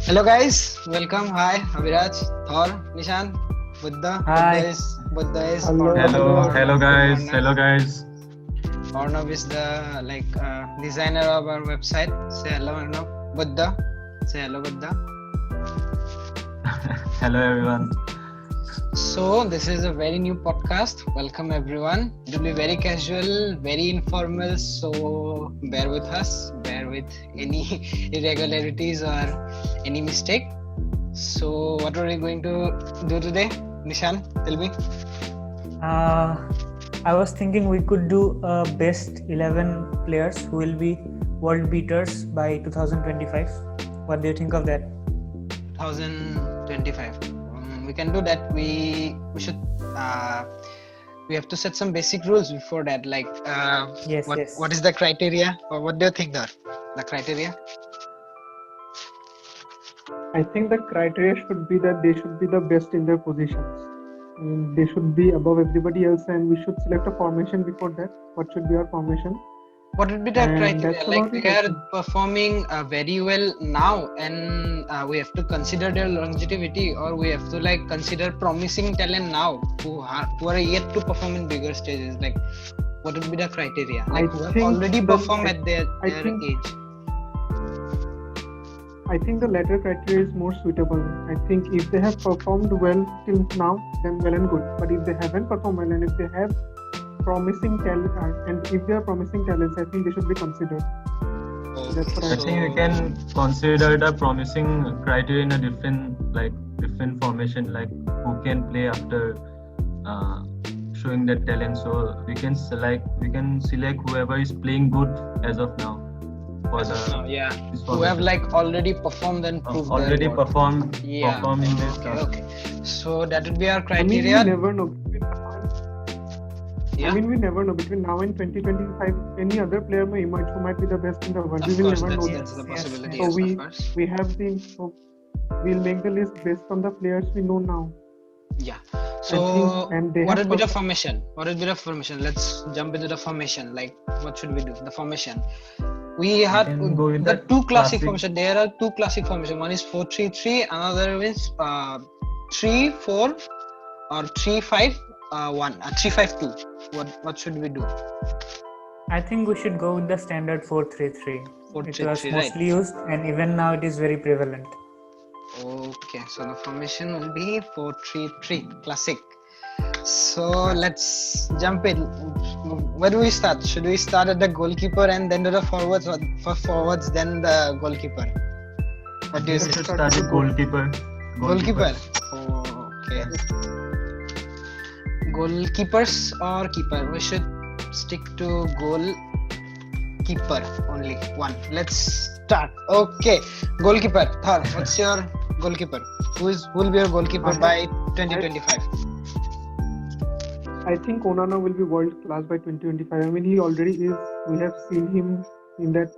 Hello guys, welcome. Hi, Abhiraj, Thor, Nishan, Buddha. Hi. Buddha is Hello, Hello. hello. Guys. Arnav. Guys. Arnav is the designer of our website. Say hello, Arnav. Buddha. Say hello, Buddha. Hello, everyone. So this is a very new podcast. Welcome everyone. It will be very casual, very informal. So bear with us. Bear with any irregularities or any mistake. So what are we going to do today? Nishan, tell me. I was thinking we could do best 11 players who will be world beaters by 2025. What do you think of that? 2025. We can do that. We should. We have to set some basic rules before that. Like, Yes. what is the criteria, or what do you think, the criteria? I think the criteria should be that they should be the best in their positions. They should be above everybody else, and we should select a formation before that. What should be our formation? What would be the And criteria? that's Like about they it, I are think. performing very well now, and we have to consider their longevity, or we have to like consider promising talent now who are yet to perform in bigger stages. Like, what would be the criteria? I Like who have think already the- performed at their I think- age. I think the latter criteria is more suitable. I think if they have performed well till now, then well and good. But if they haven't performed well, and if they have promising talent, and if they are promising talents, I think they should be considered. That's what I think we can consider the promising criteria in a different formation, like who can play after showing that talent. So we can select whoever is playing good as of now. For As of now, yeah. this Who have formation. like already performed and proved their already worth. performed in this Okay, task. okay. So that would be our I mean, criteria. we never know. Yeah. I mean, we never know. Between now and 2025, any other player may emerge who might be the best in the world. Of We will course, never know that's that. the Yes, possibility. yes. So Yes, of course. we have the. So we'll make the list based on the players we know now. Yeah. I So think- and they what have would be the perf- formation? What would be the formation? Let's jump into the formation. Like, what should we do? The formation. We had can go with the the two classic classic- formation. There are two classic formation. One is 4-3-3. Another is 3-4 or 3-5-1. 3-5-2. What should we do? I think we should go with the standard 4-3-3. It 4-3-3, was right? mostly used, and even now it is very prevalent. Okay, so the formation will be 4-3-3 classic. So let's jump in. Where do we start? Should we start at the goalkeeper and then do the forwards, or for forwards then the goalkeeper? What do you We say? should start with goalkeeper. Goalkeeper. Oh, okay. Goalkeepers or keeper? We should stick to goalkeeper only. One. Let's start. Okay, goalkeeper. Thor, what's your goalkeeper? Who will be your goalkeeper by 2025? I think Onana will be world class by 2025. I mean, he already is. We have seen him in that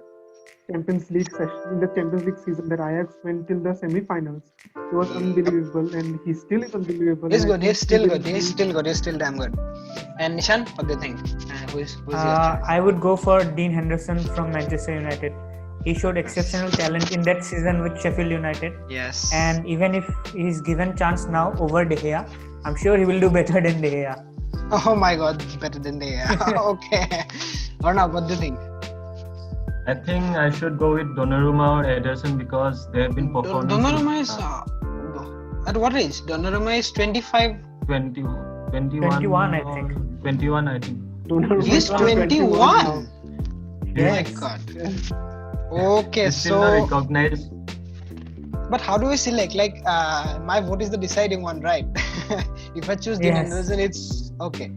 Champions League session, in the Champions League season that Ajax went till the semi-finals. He was unbelievable, and he still is unbelievable. He's and I good. think He's still will good. be- He's still good. He's still damn good. And Nishan, what do you think? Who's your choice? I would go for Dean Henderson from Manchester United. He showed exceptional talent in that season with Sheffield United, Yes. and even if he's given chance now over De Gea, I'm sure he will do better than De Gea. Oh my God, better than they are. Okay. Arnav, what do you think? I think I should go with Donnarumma or Ederson because they have been performing. Donnarumma is at what age? Donnarumma is 25. 21, 21, I or think. 21, I think. Donnarumma He's is 21. now. Oh my Yes. God. Okay, He's still not so recognized. but how do we select? Like, my vote is the deciding one, right? If I choose Dean Yes. Henderson, it's okay.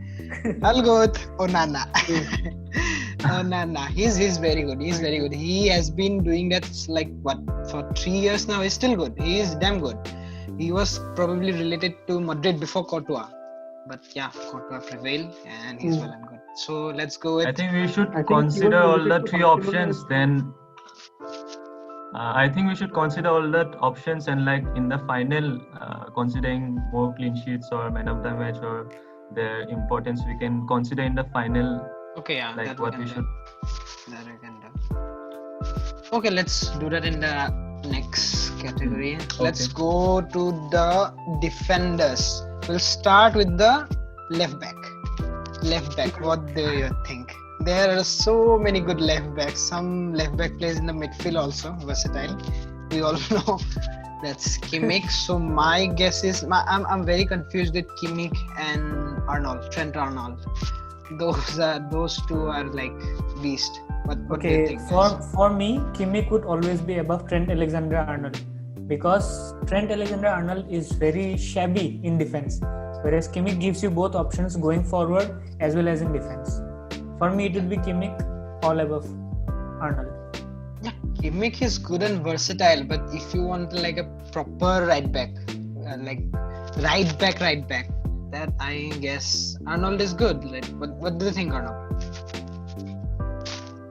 I'll go with Onana. Onana, he's very good. He's very good. He has been doing that like what for 3 years now. He's still good. He is damn good. He was probably related to Madrid before Courtois, but yeah, Courtois prevailed and he's well and good. So let's go with. I think we should I think he was consider all the related to three Barcelona. options. Then I think we should consider all the options, and like in the final, considering more clean sheets or man of the match or their importance, we can consider in the final Okay, yeah, like that what we we can should. do. That we can do. Okay, let's do that in the Next category. Let's go to the defenders. We'll start with the left back. Left back. What do you think? There are so many good left backs. Some left back plays in the midfield also, versatile. We all know that's Kimmich. So my guess is I'm very confused with Kimmich and Arnold, Trent Arnold. Those two are like beast. What do you think? For me, Kimmich would always be above Trent Alexander-Arnold because Trent Alexander-Arnold is very shabby in defense, whereas Kimmich gives you both options going forward as well as in defense. For me, it would be Kimmich all above Arnold. Yeah, Kimmich is good and versatile, but if you want like a proper right back, like right back, that I guess Arnold is good. Like, what do you think, Arnold?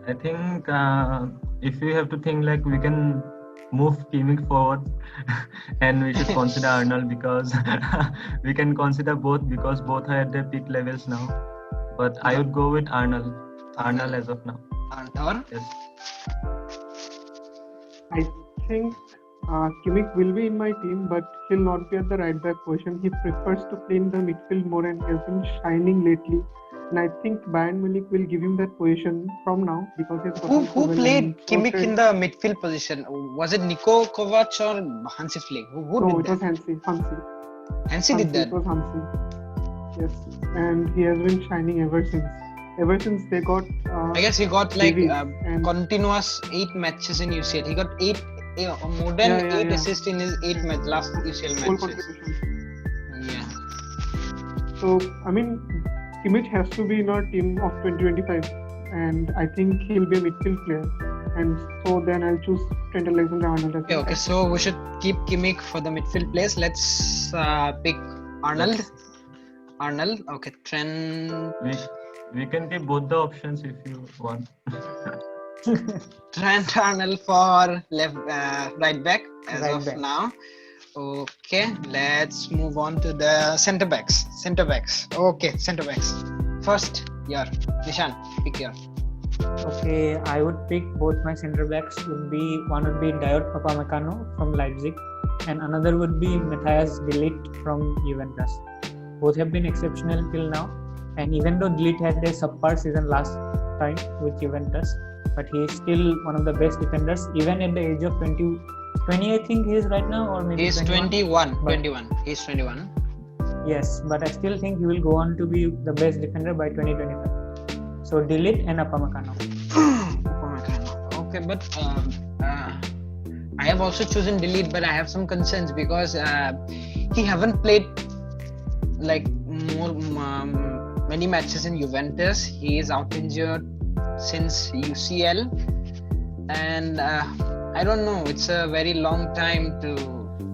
I think if we have to think like we can move Kimmich forward and we should consider Arnold because we can consider both because both are at their peak levels now. But I would go with Arnold as of now. Arnold? Yes. I think Kimmich will be in my team, but he'll not be at the right back position. He prefers to play in the midfield more and has been shining lately. And I think Bayern Munich will give him that position from now because he's Who played Kimmich in the midfield position? Was it Niko Kovac or Hansi Flick? No, it was Hansi. Hansi did that. It was Hansi. Yes, and he has been shining ever since. Ever since they got. I guess he got like and continuous 8 matches in UCL. He got more than 8 assists in his 8 last UCL full matches. contribution. Yeah. So I mean, Kimmich has to be in our team of 2025, and I think he'll be a midfield player. And so then I'll choose Trent Alexander-Arnold. Okay. So we should keep Kimmich for the midfield place. Let's pick Arnold. Arnold. Okay. Trent. We can take both the options if you want. Trent Arnold for right back as Right of back. now. Okay, let's move on to the centre backs. Okay, centre backs. First, Nishan, pick your. Okay, I would pick both my centre backs. One would be Dayot Upamecano from Leipzig, and another would be Matthias de Ligt from Juventus. Both have been exceptional till now, and even though de Ligt had a subpar season last time with Juventus, but he is still one of the best defenders, even at the age of 20 I think he is right now, or maybe He's 21. He's 21. Yes, but I still think he will go on to be the best defender by 2025. So de Ligt and Upamecano. Okay, but I have also chosen de Ligt, but I have some concerns because he haven't played like many matches in Juventus. He is out injured since UCL, and I don't know. It's a very long time to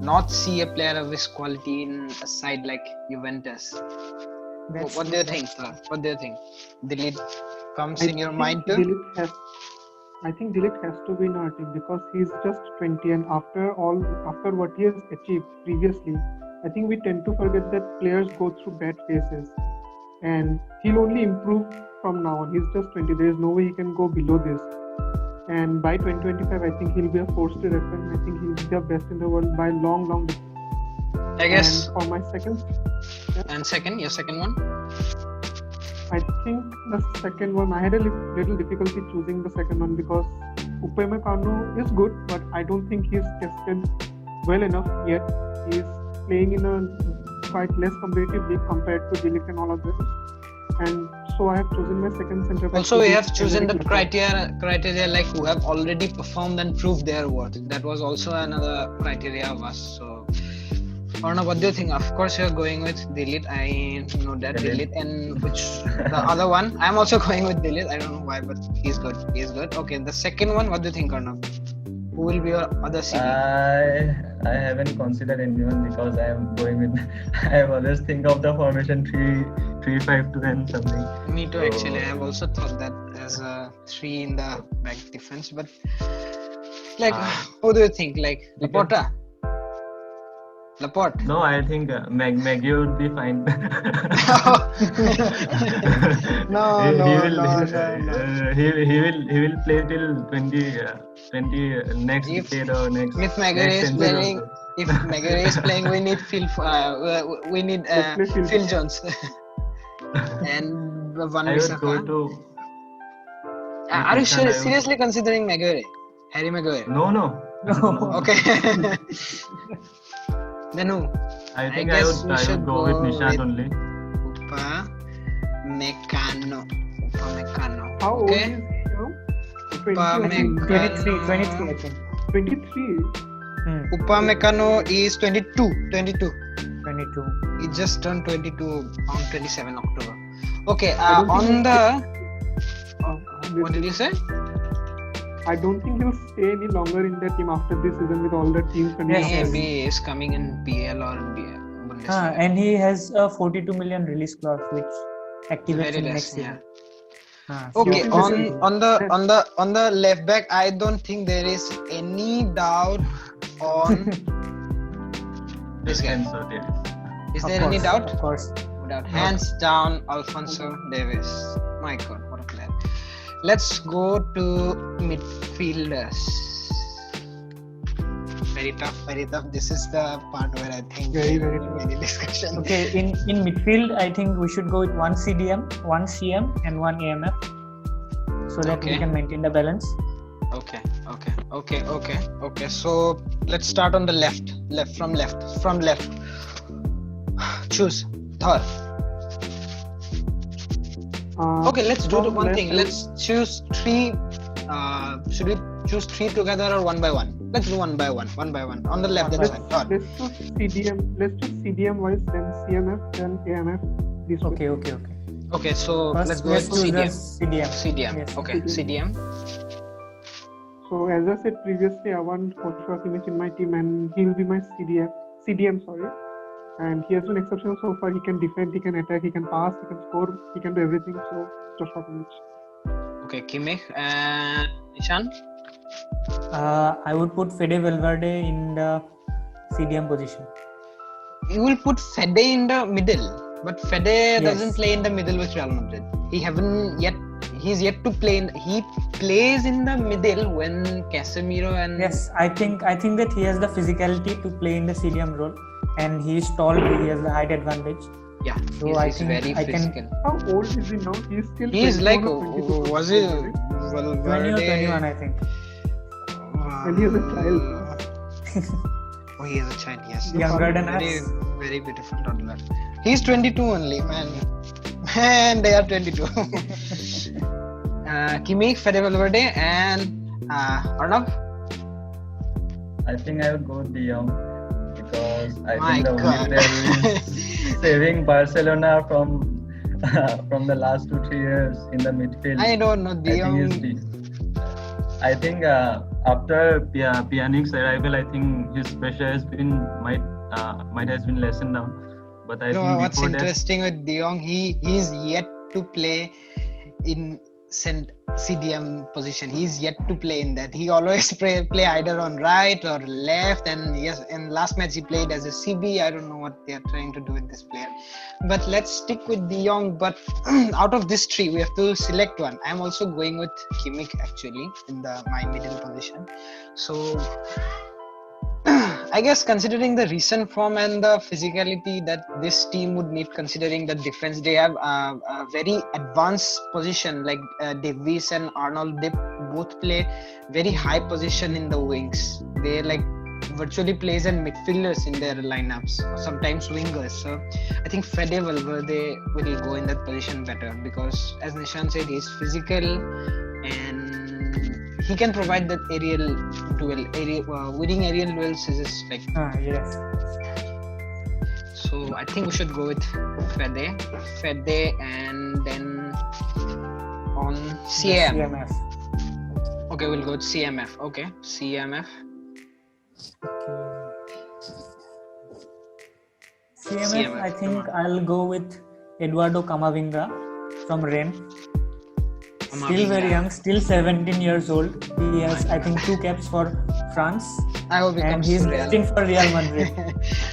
not see a player of his quality in a side like Juventus. What do you think, sir? What do you think? De Ligt comes in your mind too? I think de Ligt has to be in our team because he's just 20, and after what he has achieved previously, I think we tend to forget that players go through bad phases, and he'll only improve from now on. He's just 20. There is no way he can go below this. And by 2025, I think he'll be a force to reckon. I think he'll be the best in the world by long distance. I guess. And for my second. And your second one? I think the second one, I had a little difficulty choosing the second one because Upamecano is good, but I don't think he's tested well enough yet. He's playing in a quite less competitive league compared to de Ligt and all of them. And so I have chosen my second centre back. Also, we have chosen the criteria like who have already performed and proved their worth. That was also another criteria of us. So, Arnav, what do you think? Of course, you're going with de Ligt. I know that de Ligt, and which the other one? I'm also going with de Ligt. I don't know why, but he's good. Okay, the second one. What do you think, Arnav? Who will be your other CB? I haven't considered anyone because I am going with. I always think of the formation 3-5-2 and something. Me too, actually. I have also thought that as a 3 in the back defense, but like, who do you think? Like Laporta? Laporte. No, I think Maggie would be fine. No, He will play till 20 next If decade or next if Maguire is century playing, also. if Maguire is playing, we need we need Let's play Phil Jones and Van I would go Bissaka. to. Are you Nishan, I would- seriously considering Maguire? Harry Maguire? No. Okay. Then who? I think guess we I should would go with go Nishant with- only. Upamecano. How old Okay. is he now? 20 Upamecano. 23, I think. 23. Upamecano is 22. 22. He just turned 22 on 27 October. Okay, I don't on think the... Uh, What did you say? I don't think he'll stay any longer in the team after this season with all the teams coming Yes, up. yes. Maybe is coming in PL or Bundesliga. And he has a 42 million release clause which activates Very in less, next season. Okay, Yeah. on the left back, I don't think there is any doubt on this guy. Defense or there is. Is there any doubt? Of course. Without hands down, Alphonso Davies. My God, what a player! Let's go to midfielders. Very tough. This is the part where I think Very, there very will be any discussion. Okay, in midfield, I think we should go with one CDM, one CM, and one AMF, so that we Okay. can maintain the balance. Okay. So let's start on the from left. Choose Thor. Okay, let's do the one thing. Let's choose three. Should we choose three together or one by one? Let's do one by one. On the left, that's fine. Thor. Let's choose CDM wise, then CMF, then AMF. This way. Okay. Okay, so First, let's go let's with do the CDM. CDM. Yes. Okay, CDM. So as I said previously, I want Joshua Kimmich in my team, and he'll be my CDM. And he has been exceptional so far. He can defend, he can attack, he can pass, he can score, he can do everything. So Joshua Kimmich. Okay, Kimmich and Nishan. I would put Fede Valverde in the CDM position. You will put Fede in the middle, but Fede doesn't Yes. play in the middle with Real Madrid. He's yet to play. He plays in the middle when Casemiro and Yes, I think that he has the physicality to play in the CDM role, and he is tall. He has the height advantage. yeah, So he's, I he's think very I can- physical. How old is he now? He's still. He's 21 like, or 22. was it 20 or Valverde? 21, I think. And he is a child. Oh, he is a child. Yes. Younger than Very, us. very beautiful toddler. He's 22 only, man. Man, they are 22. Kimmich, Fede Valverde, and Arnav. I think I would go with De Jong because I My think the God. only player who is saving Barcelona from the last 2-3 years in the midfield. I don't know. De I think is Jong. I think after Pjanic's arrival, I think his pressure has been might has been lessened down. But I No, think what's before that, interesting with De Jong, he's yet to play in CDM position. He's yet to play in that. He always play either on right or left. And yes, in last match he played as a CB. I don't know what they are trying to do with this player. But let's stick with De Jong. But out of this three, we have to select one. I'm also going with Kimmich actually in my middle position. So I guess considering the recent form and the physicality that this team would need, considering the defense, they have a very advanced position like Davies and Arnold. They both play very high position in the wings. They like virtually plays as midfielders in their lineups, or sometimes wingers. So I think Fede Valverde will go in that position better because, as Nishan said, he's physical and he can provide that winning aerial duels is his like. Yes. So I think we should go with Fede, and then on CM. CMF. Okay, we'll go with CMF. Okay, CMF. CMF, I think I'll go with Eduardo Camavinga from Rennes. Still very young, still 17 years old. He has, I think, 2 caps for France, I hope he and comes he's to Real. destined for Real Madrid.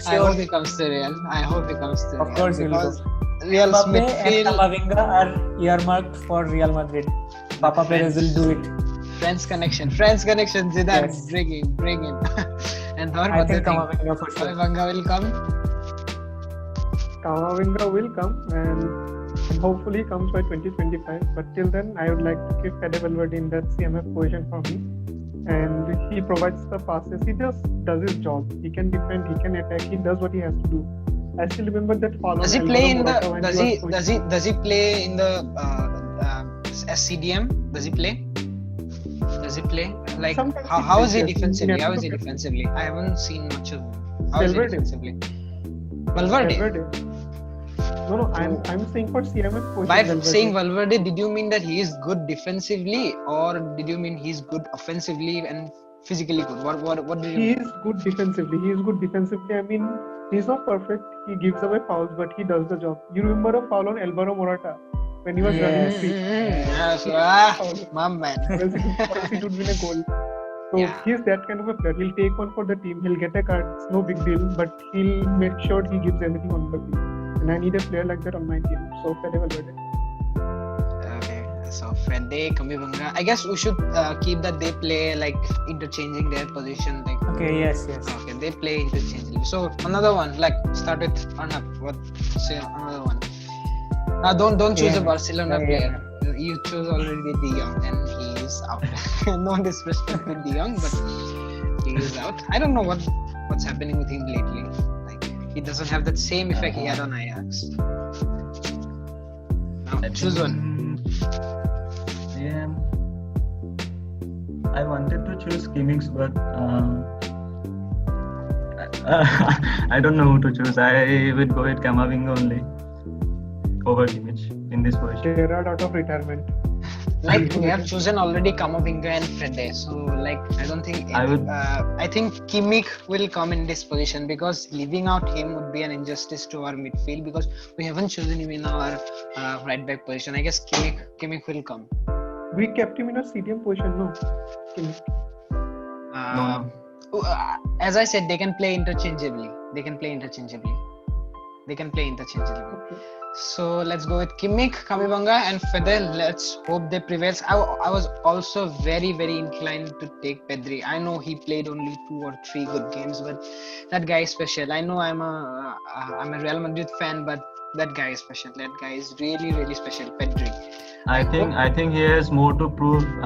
I hope he comes to Real. I hope he comes to Of Real. course he'll because go. Real's Mbappe and midfield, Camavinga are earmarked for Real Madrid. Papa Perez will do it. France connection, Zidane, Yes. bring him. And Thor, I what do you think think? Camavinga for sure. Camavinga will come. Kamavinga will come and hopefully comes by 2025. But till then, I would like to keep Fede Valverde in that CMF position for me. And he provides the passes. He just does his job. He can defend. He can attack. He does what he has to do. I still remember that foul on Does he Alvaro play in the? Morata when Does he play in the SCDM? Does he play? Like Sometimes how is he plays, yes. defensively? How is he Yeah. defensively? I haven't seen much of him. How is he Valverde. defensively? Valverde. No, I'm saying for CMF position. By Valverde. saying Valverde, did you mean that he is good defensively, or did you mean he's good offensively and physically good? What did you He mean? is good defensively. I mean, he's not perfect. He gives away fouls, but he does the job. You remember a foul on Alvaro Morata when he was running Yes. free? Yes, my man. Or else it would win a goal. So Yeah. he's that kind of a player. He'll take one for the team. He'll get a card. It's no big deal, but he'll make sure he gives everything on the field. And I need a player like that on my team. So Fede Valverde. Okay, so Fede, Camavinga. I guess we should keep that they play like interchanging their position. Like Okay, yes. okay, they play interchangeably. So another one, like start with Arnab. What say another one? Don't choose a Yeah. Barcelona Yeah. player. You chose already De Jong, and he is out. No disrespect to De Jong, but he is out. I don't know what's happening with him lately. Like he doesn't have that same effect he had on Ajax. Now, choose one. Yeah. I wanted to choose Kimmich, but I don't know who to choose. I would go with Camavinga only over Kimmich in this position. Gerrard out of retirement. Like we have chosen already Camavinga and Fede, so like I don't think I think Kimmich will come in this position, because leaving out him would be an injustice to our midfield, because we haven't chosen him in our right back position. I guess Kimmich will come. We kept him in a CDM position, no? As I said, they can play interchangeably. Okay. So let's go with Kimmich, Camavinga, and Fede. Let's hope they prevails. I was also very, very inclined to take Pedri. I know he played only 2 or 3 good games, but that guy is special. I know I'm a Real Madrid fan, but that guy is special. That guy is really, really special. Pedri. I think he has more to prove. In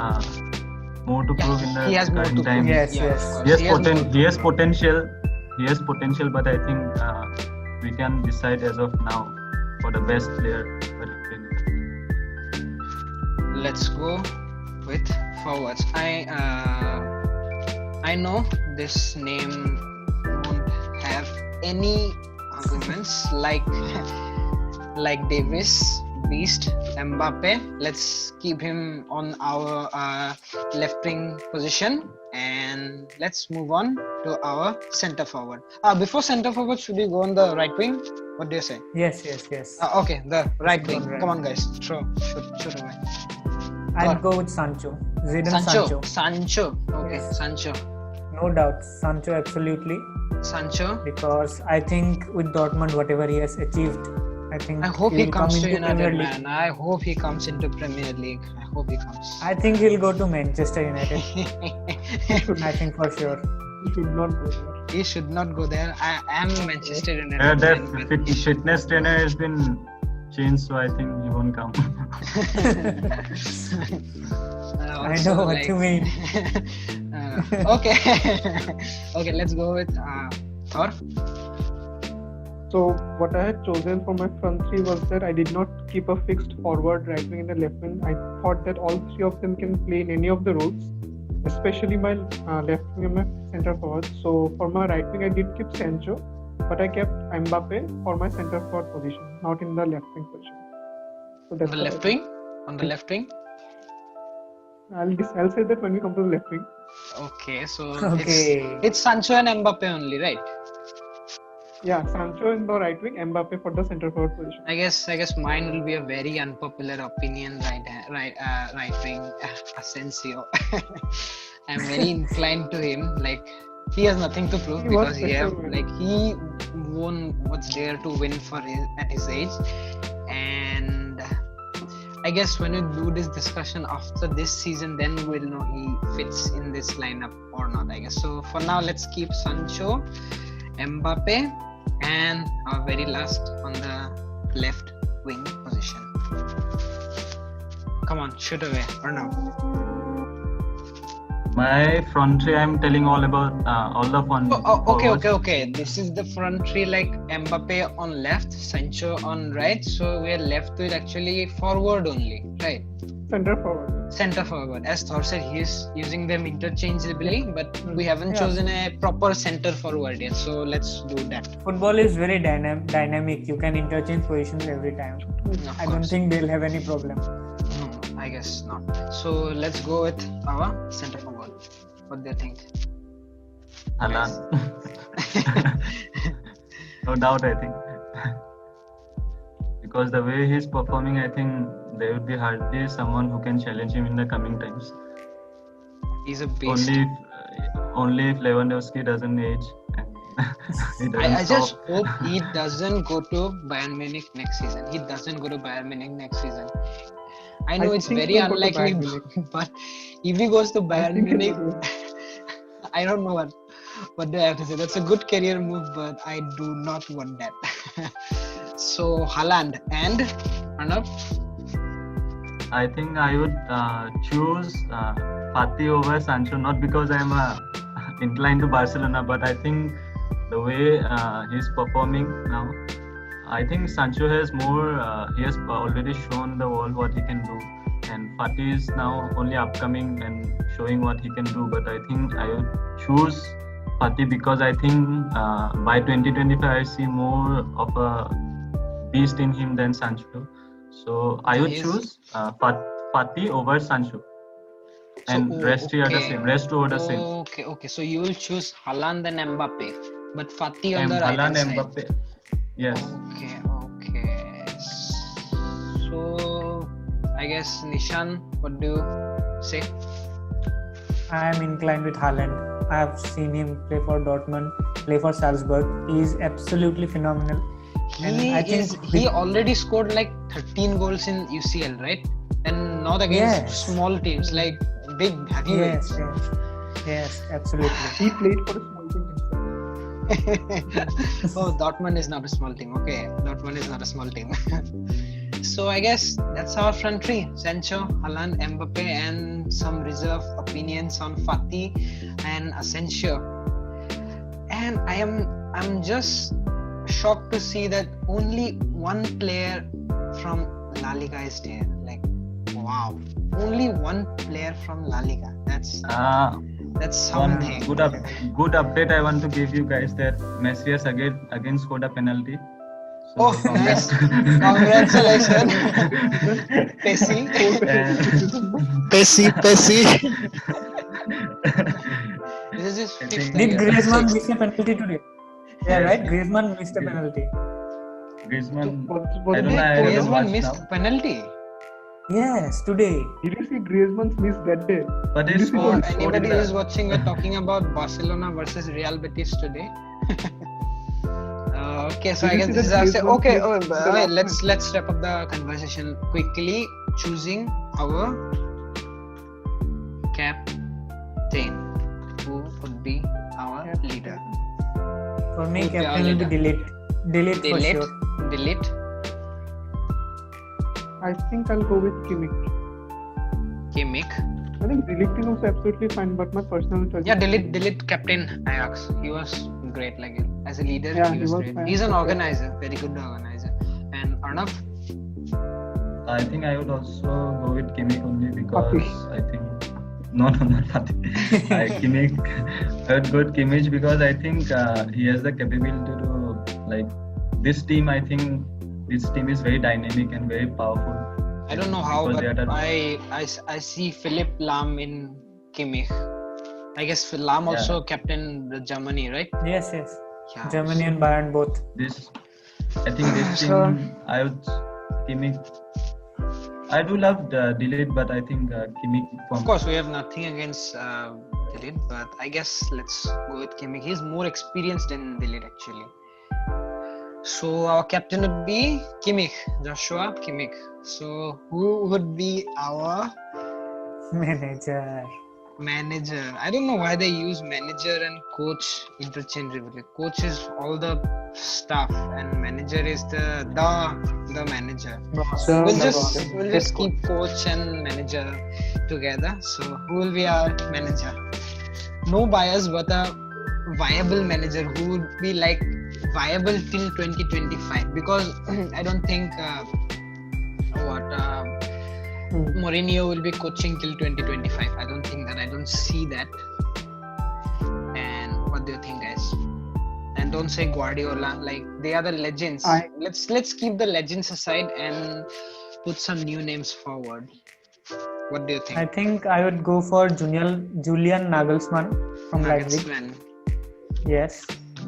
the He has more current to time. prove. Yes, Yeah, yes. of course. He has potential, but I think we can decide as of now for the best player. Let's go with forwards. I know this name won't have any arguments like Davis, Beast, Mbappe. Let's keep him on our left wing position, and let's move on to our center forward. Before center forward, should we go on the right wing? What do you say? Yes. Okay, the right wing. Right. Come on, guys. Shoot away. I'd go with Sancho. Zidane Sancho. Okay, Yes. Sancho. No doubt. Sancho, absolutely. Sancho. Because I think with Dortmund, whatever he has achieved, I think I hope he he'll come comes to into Premier United, League. man. I hope he comes into Premier League. I hope he comes. I think he'll go to Manchester United. I think for sure. He should not go there. He should not go there. I am a Manchester United Yeah, fan, that but- fitness trainer has been changed, so I think he won't come. I know what you mean. Okay. Okay, let's go with Thor. So what I had chosen for my front three was that I did not keep a fixed forward, right wing, and a left wing. I thought that all 3 of them can play in any of the roles, especially my left wing and my center forward. So for my right wing, I did keep Sancho, but I kept Mbappe for my center forward position, not in the left wing position. So On that's the what I left did. wing? On the left wing? I'll say that when we come to the left wing. Okay, so Okay. it's Sancho and Mbappe only, right? Yeah, Sancho in the right wing, Mbappe for the center forward position. I guess mine will be a very unpopular opinion, right wing, Asensio. I'm very inclined to him. Like he has nothing to prove He was because he have special, man. like he won what's there to win for at his age, and I guess when we do this discussion after this season, then we'll know he fits in this lineup or not. I guess so. For now, let's keep Sancho, Mbappe, and our very last on the left wing position. Come on, shoot away or no? My front three, I'm telling all about all the fun. Okay. This is the front three, like Mbappe on left, Sancho on right. So we are left with actually forward only, right? Center forward. Center forward. As Thor said, he is using them interchangeably, but we haven't Yeah. chosen a proper center forward yet. So let's do that. Football is very dynamic. You can interchange positions every time. Of I don't course. think they'll have any problem. No, I guess not. So let's go with our center forward. What do you think? Haaland. No doubt, I think. Because the way he's performing, I think there would be hardly someone who can challenge him in the coming times. He's a beast. Only if Lewandowski doesn't age. And he doesn't I just stop. hope he doesn't go to Bayern Munich next season. He doesn't go to Bayern Munich next season. I know it's think very he'll go to unlikely, Bayern Munich. but if he goes to I Bayern think he Munich, will. I don't know what do I have to say. That's a good career move, but I do not want that. So Haaland and Arnav. I think I would choose Fati over Sancho, not because I'm inclined to Barcelona, but I think the way he's performing now, I think Sancho has more. He has already shown the world what he can do, and Fati is now only upcoming and showing what he can do. But I think I would choose Fati because I think by 2025 I see more of a beast in him than Sancho. So I would Yes. choose Fati over Sancho, and rest two are the same. Rest two are the same. Okay. So you will choose Haaland and Mbappe, but Fati on And the right Haaland hand and side. Mbappe. Yes. Okay. So I guess Nishan, what do you say? I am inclined with Haaland. I have seen him play for Dortmund, play for Salzburg. He is absolutely phenomenal. And I think He already scored like 13 goals in UCL, right? And not against Yes. small teams, like big heavyweights. Yes, absolutely. He played for a small team himself. Oh, Dortmund is not a small team. Okay, Dortmund is not a small team. So I guess that's our front three: Sancho, Haaland, Mbappe, and some reserve opinions on Fati and Asensio. And I'm just shocked to see that only one player from La Liga is there. Like, wow, only one player from La Liga. That's One something. good update I want to give you guys that Messi has again scored a penalty. So Oh, nice! Congratulations, Pessi. This is his I fifth. think- I Did guess. Griezmann Sixth. miss a penalty today? Yeah, right? Griezmann missed a penalty. Griezmann, What- I what don't did know. I haven't Griezmann watched missed now. penalty. Yes, today. Did you see Griezmann's miss that day? But Did he you see scored. that? Anybody in the- who's watching, we're talking about Barcelona versus Real Betis today. Okay, so Did I you guess see this is that our Griezmann okay. missed the Okay, last let's wrap up the conversation quickly. Choosing our captain, who would be our Captain. leader. For me, Who'd be our captain will be leader? delete for Delete, sure. delete, I think I'll go with Kimmich. Kimmich. I think Delict is also absolutely fine, but my personal choice. Yeah, is delete captain Ajax. He was great, like as a leader. Yeah, he he was was great. fine. He's an organizer, very good organizer. And Arnav, I think I would also go with Kimmich only because Fati. I think not Fati. Kimmich, I would go with Kimmich because I think he has the capability to like this team. I think this team is very dynamic and very powerful. I don't know how, Because but they are I see Philipp Lahm in Kimmich. I guess Lahm Yeah. also captain the Germany, right? Yes. Yeah. Germany and Bayern both. this. I think this So- team. I would Kimmich. I do love Delete, but I think Kimmich. Of course, we have nothing against De Ligt, but I guess let's go with Kimmich. He's more experienced than De Ligt actually. So our captain would be Kimmich, Joshua Kimmich. So who would be our Manager. manager? I don't know why they use manager and coach interchangeably. Coach is all the stuff, and manager is the manager. The We'll just keep coach and manager together. So who will be our manager? No bias, but a viable manager who would be like viable till 2025. Because I don't think Mourinho will be coaching till 2025. I don't think that. I don't see that. And what do you think, guys? And don't say Guardiola. Like, they are the legends. Let's keep the legends aside and put some new names forward. What do you think? I think I would go for Julian Nagelsmann from Leipzig. Nagelsmann. Yes,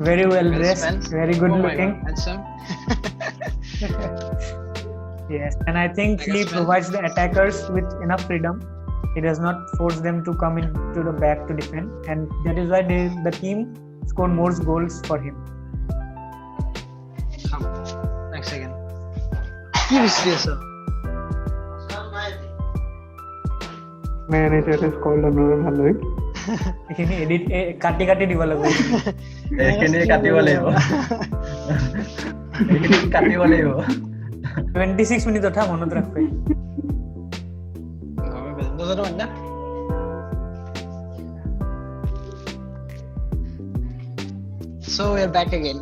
very well dressed, Nagelsmann. very good Oh my looking. God, handsome. Yes, and I think he Nagelsmann. provides the attackers with enough freedom. He does not force them to come into the back to defend, and that is why the team scored more goals for him. Come. Next second. Sir. manager is called Anurag Halloy. এইখিনি edit কাটি দিব লাগিব এইখিনি কাটিব লাগিব 26 minute কথা মনত ৰাখবে So we're back again.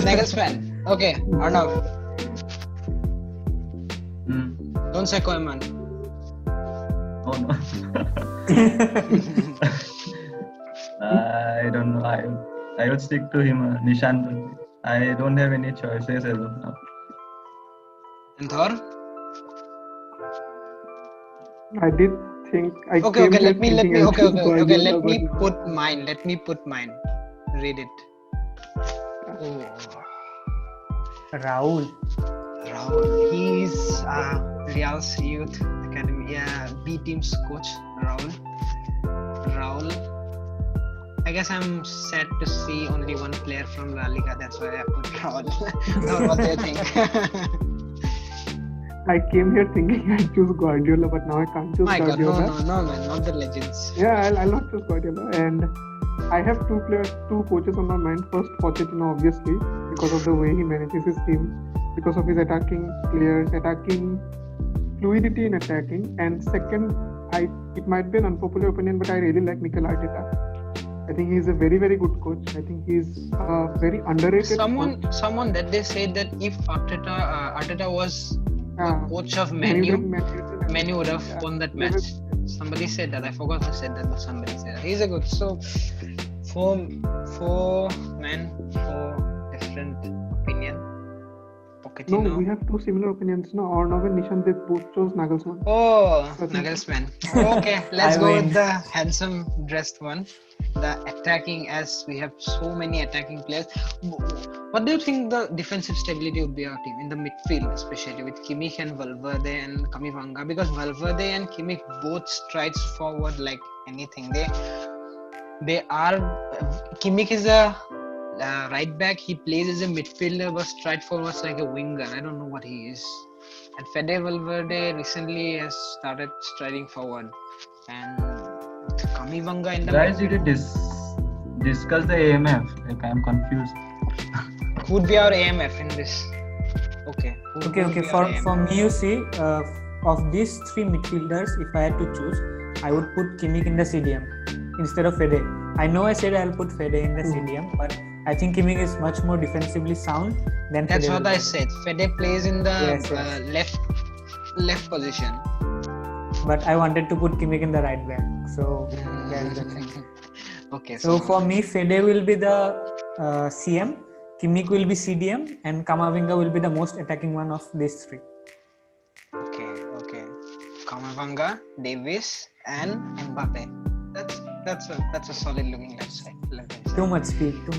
Nagelsmann. Okay, Arnav. Don't say Koeman. Oh no. I don't know. I would stick to him, Nishant. I don't have any choices as of now. And Thor? I did think I Okay, came here let me thinking I'll choose okay. Guardiola, Let me but put mine. Read it. Oh, Rahul Raul. He's Real's youth academy, B team's coach. Raul. I guess I'm sad to see only one player from La Liga. That's why I put Raul. Now, what do you think? I came here thinking I'd choose Guardiola, but now I can't choose My God, Guardiola. no, man, not the legends. Yeah, I'll not choose Guardiola. And I have two coaches on my mind. First, Pochettino, obviously, because of the way he manages his team, because of his attacking players, attacking fluidity in attacking. And second, it might be an unpopular opinion, but I really like Mikel Arteta. I think he's a very, very good coach. I think he's very underrated. Someone that they said that if Arteta was coach of Manu would have won that match. Somebody said that. I forgot who said that, but somebody said that. He's a good. So, four different opinion. Pochettino. No, we have two similar opinions. No, Arnav and Nishant, they both chose Nagelsmann. Oh, Nagelsmann. Okay, let's I go win. with the handsome dressed one. The attacking, as we have so many attacking players. What do you think the defensive stability would be our team in the midfield, especially with Kimmich and Valverde and Camavinga? Because Valverde and Kimmich both strides forward like anything. They are. Kimmich is a right back. He plays as a midfielder, but stride forwards like a winger. I don't know what he is. And Fede Valverde recently has started striding forward, and Camavinga in the Guys, did you discuss the AMF? Like, I'm confused. Who would be our AMF in this? Okay. Okay. For me, you see, of these three midfielders, if I had to choose, I would put Kimmich in the CDM instead of Fede. I know I said I'll put Fede in the CDM, but I think Kimmich is much more defensively sound than That's Fede. what I said. Fede plays in the Yes. left position. But I wanted to put Kimmich in the right back. So that's the thing. Okay. So for me, Fede will be the CM, Kimmich will be CDM, and Camavinga will be the most attacking one of these three. Okay. Camavinga, Davis, and Mbappe. That's a solid looking left side. Too much speed. Too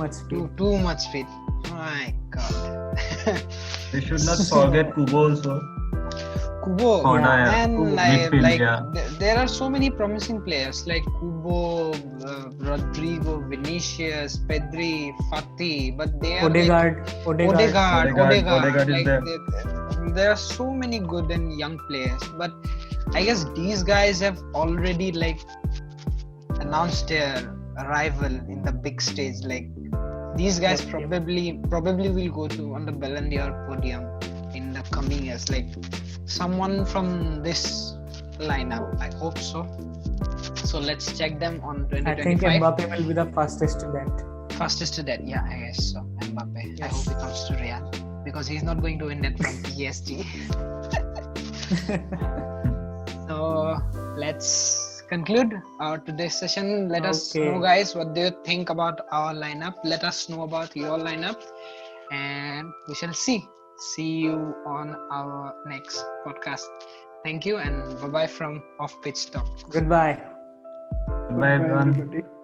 much speed. My God. We should not forget Kubo also. Kubo, Corner, and midfield, yeah. there are so many promising players like Kubo, Rodrigo, Vinicius, Pedri, Fati, but they are Odegaard Odegaard is like, there. there are so many good and young players, but I guess these guys have already like announced their arrival in the big stage. Like these guys probably will go to on the Ballon d'Or podium in the coming years. Like someone from this lineup, I hope so. So let's check them on 2025. I think Mbappe will be the fastest to that. Fastest to that, yeah, I guess so. Mbappe. I Yes. hope he comes to Real because he's not going to win that from PSG. So let's conclude our today's session. Let us Okay. know, guys, what do you think about our lineup? Let us know about your lineup, and we shall see you on our next podcast. Thank you, and bye bye from Off Pitch Talk. Goodbye. Bye everyone. everybody.